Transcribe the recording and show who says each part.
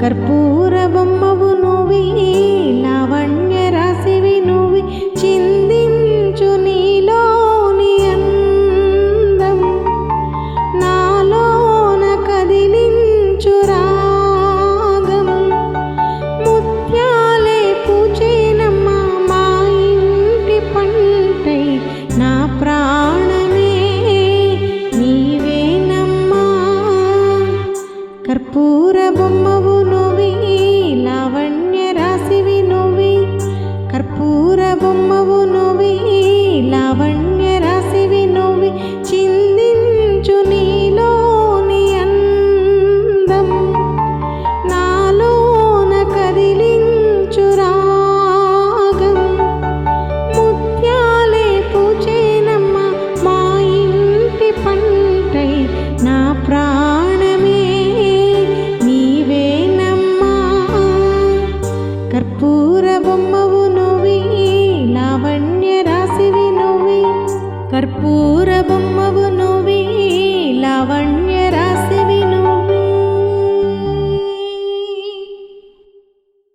Speaker 1: కర్పూర బొమ్మవు నువ్వే, లావణ్య రాశివి నువ్వే, చిందించు నీలోని అందం, నాలోన కదిలించు రాగం. ముత్యాలే పూచేనమ్మ మా ఇంటి పంటై, నా ప్రాణమే నీవేనమ్మా. కర్పూర బొమ్మవు నువ్వే, లావణ్య రాశివి నువ్వే, కర్పూర బొమ్మవు నువ్వే, లావణ్య రాశివి నువ్వే, చిందించు నీలోని అందం, నాలోన కదిలించు రాగం. ముత్యాలే పూచేనమ్మ మా ఇంటి పంటై, నా ప్రాణమే నీవేనమ్మా. కర్పూర బొమ్మవు నువ్వే, లావణ్య రాశివి నువ్వే, కర్పూర బొమ్మవు నువ్వే, లావణ్య